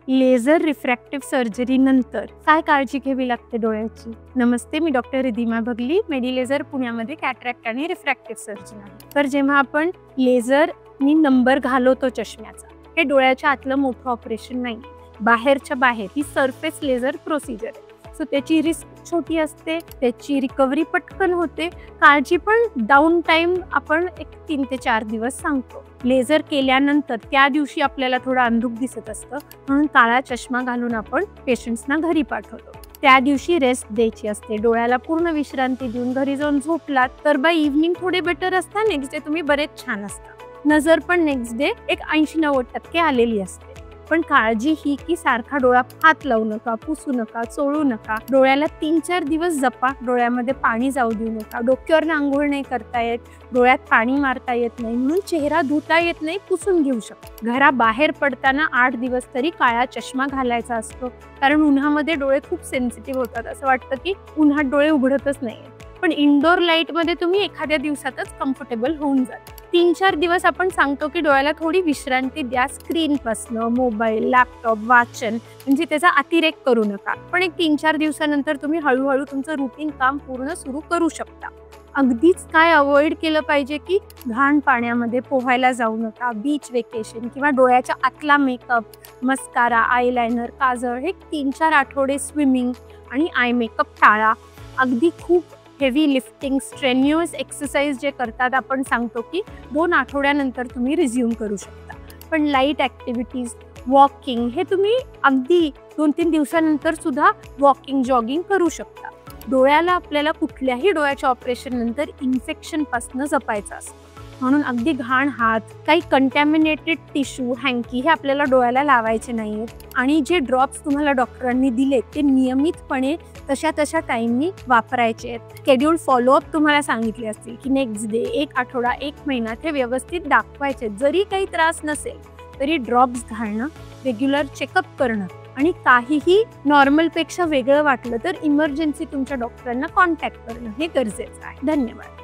Laser refractive surgery नंतर काय काळजी घ्यावी लागते डोळ्याची? नमस्ते, मी डॉक्टर रिधिमा बगली, मेडिलेझर पुण्यामध्ये कॅटरॅक्ट आणि रिफ्रॅक्टिव्ह सर्जन आहे. तर जेव्हा आपण लेझरनी नंबर घालवतो चष्म्याचा, हे डोळ्याच्या आतलं मोठं ऑपरेशन नाही, बाहेरच्या बाहेर ही सरफेस लेझर प्रोसिजर आहे. सो त्याची रिस्क छोटी असते, त्याची रिकव्हरी पटकन होते, काळजी पण डाऊन टाईम आपण एक 3 ते 4 दिवस सांगतो. लेझर केल्यानंतर त्या दिवशी आपल्याला थोडं अंधुक दिसत असतं, म्हणून काळा चष्मा घालून आपण पेशंट्सना घरी पाठवतो. त्या दिवशी रेस्ट द्यायची असते, डोळ्याला पूर्ण विश्रांती देऊन घरी जाऊन झोपलात तर बाय इव्हनिंग थोडे बेटर असतात, नेक्स्ट डे तुम्ही बरेच छान असता. नजर पण नेक्स्ट डे एक 80-90% आलेली असते. पण काळजी ही की सारखा डोळा हात लावू नका, पुसू नका, चोळू नका. डोळ्याला 3-4 दिवस जपा, डोळ्यामध्ये पाणी जाऊ देऊ नका, डोक्यावर आंघोळ नाही करता येत, डोळ्यात पाणी मारता येत नाही, म्हणून चेहरा धुता येत नाही, पुसून घेऊ शकतो. घराबाहेर पडताना 8 दिवस तरी काळा चष्मा घालायचा असतो, कारण उन्हामध्ये डोळे खूप सेन्सिटिव्ह होतात. असं वाटतं की उन्हात डोळे उघडतच नाही, पण इनडोअर लाईटमध्ये तुम्ही एखाद्या दिवसातच कम्फर्टेबल होऊन जाता. 3-4 दिवस आपण सांगतो की डोळ्याला थोडी विश्रांती द्या, स्क्रीनपासनं, मोबाईल, लॅपटॉप, वाचन, म्हणजे त्याचा अतिरेक करू नका. पण एक 3-4 दिवसानंतर तुम्ही हळूहळू तुमचं रुटीन काम पूर्ण सुरू करू शकता. अगदीच काय अवॉइड केलं पाहिजे की घाण पाण्यामध्ये पोहायला जाऊ नका, बीच वेकेशन किंवा डोळ्याच्या आतला मेकअप, मस्कारा, आयलायनर, काजळ हे 3-4 आठवडे स्विमिंग आणि आय मेकअप टाळा. अगदी खूप हेवी लिफ्टिंग, स्ट्रेन्युअस एक्सरसाइज जे करतात आपण सांगतो की 2 आठवड्यानंतर तुम्ही रिझ्यूम करू शकता. पण लाईट ॲक्टिव्हिटीज, वॉकिंग हे तुम्ही अगदी 2-3 दिवसानंतर सुद्धा वॉकिंग, जॉगिंग करू शकता. डोळ्याला आपल्याला कुठल्याही डोळ्याच्या ऑपरेशन नंतर इन्फेक्शनपासून जपायचं असतं, म्हणून अगदी घाण हात, काही कंटॅमिनेटेड टिश्यू, हँकी हे आपल्याला डोळ्याला लावायचे नाहीत. आणि जे ड्रॉप्स तुम्हाला डॉक्टरांनी दिले ते नियमितपणे तशा टाईमनी वापरायचे आहेत. शेड्यूल फॉलोअप तुम्हाला सांगितले असतील की नेक्स्ट डे, 1 आठवडा, 1 महिना ते व्यवस्थित दाखवायचे. जरी काही त्रास नसेल तरी ड्रॉप्स घालणं, रेग्युलर चेकअप करणं आणि काहीही नॉर्मलपेक्षा वेगळं वाटलं तर इमर्जन्सी तुमच्या डॉक्टरांना कॉन्टॅक्ट करणं हे गरजेचं आहे. धन्यवाद.